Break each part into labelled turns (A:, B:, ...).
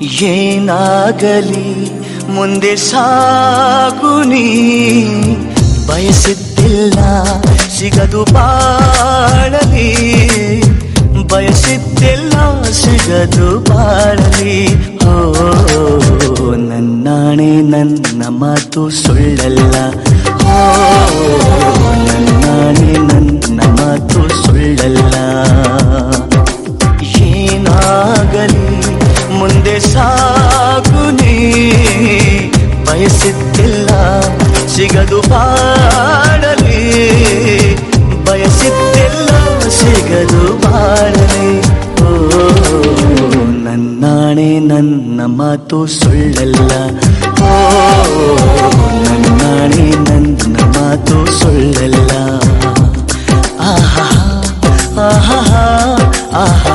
A: ಏನಾಗಲಿ ಮುಂದೆ ಸಾಗುನಿ, ಬಯಸಿದ್ದಿಲ್ಲ ಸಿಗದು ಬಾಳಲಿ, ಬಯಸಿದ್ದಿಲ್ಲ ಸಿಗದು ಬಾಳಲಿ. ಓ ನನ್ನಾಣೆ ನನ್ನ ಮಾತು ಸುಳ್ಳಲ್ಲ, ಓ ನನ್ನಾಣೆ ನನ್ನ ಮಾತು ಸುಳ್ಳಲ್ಲ. ಏನಾಗಲಿ ಮುಂದೆ ಸಾಗುನಿ, ಬಯಸಿದ್ದಿಲ್ಲ ಸಿಗದು ಬಾಳಲಿ, ಬಯಸಿದ್ದಿಲ್ಲ ಸಿಗದು ಬಾಳಲಿ. ಓ ನನ್ನಾಣೆ ನನ್ನ ಮಾತು ಸುಳ್ಳಲ್ಲ, ಓ ನನ್ನಾಣೆ ನನ್ನ ಮಾತು ಸುಳ್ಳಲ್ಲ. ಆಹಾ ಆಹಾ ಆಹಾ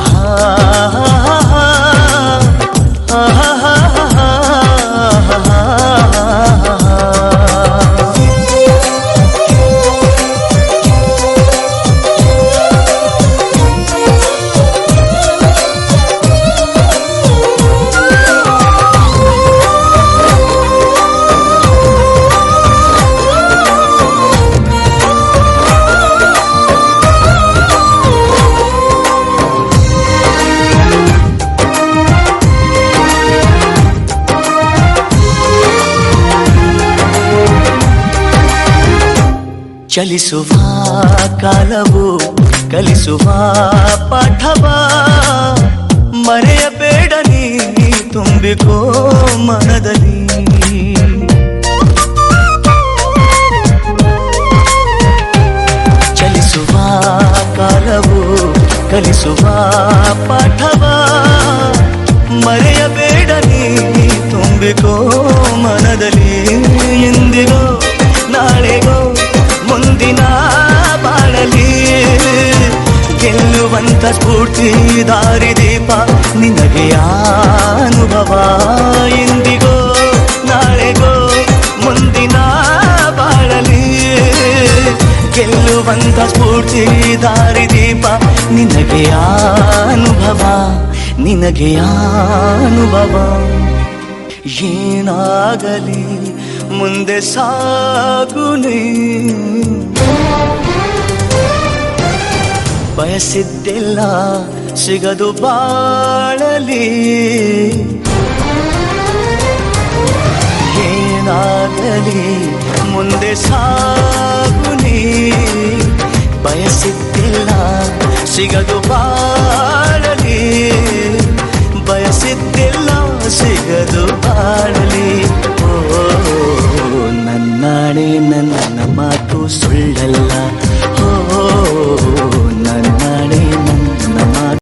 A: ಚಲಿಸುವ ಕಾಲವು ಕಲಿಸುವ ಪಾಠವ, ಮರೆಯಬೇಡ ನೀ ತುಂಬಿಕೋ ಮನದಲ್ಲಿ. ಚಲಿಸುವ ಕಾಲವು ಕಲಿಸುವ ಪಾಠವ, ಮರೆಯಬೇಡ ನೀ ತುಂಬಿಕೋ ಮನದಲ್ಲಿ. ಎಂದಿಗೋ ನಾಳೆಗೋ ಮುಂದಿನ ಬಾಳಲಿ, ಗೆಲ್ಲುವಂತ ಸ್ಫೂರ್ತಿ ದಾರಿದೀಪ ನಿನಗೆ ಅನುಭವ. ಎಂದಿಗೋ ನಾಳೆಗೋ ಮುಂದಿನ ಬಾಳಲಿ, ಗೆಲ್ಲುವಂತ ಸ್ಫೂರ್ತಿ ದಾರಿದೀಪ ನಿನಗೆ ಅನುಭವ, ನಿನಗೆ ಅನುಭವ. ಏನಾಗಲಿ ಮುಂದೆ ಸಾಗುನಿ, ಬಯಸಿದ್ದಿಲ್ಲ ಸಿಗದು ಬಾಳಲಿ, ಏನಾಗಲಿ ಮುಂದೆ ಸಾಗುನಿ, ಬಯಸಿದ್ದಿಲ್ಲ ಸಿಗದು ಬಾಳಲಿ, ಬಯಸಿದ್ದಿಲ್ಲ ಸಿಗದು ಬಾಳಲಿ. ಓ ನನ್ನಾಣೆ ನನ್ನ ಮಾತು ಸುಳ್ಳಲ್ಲ,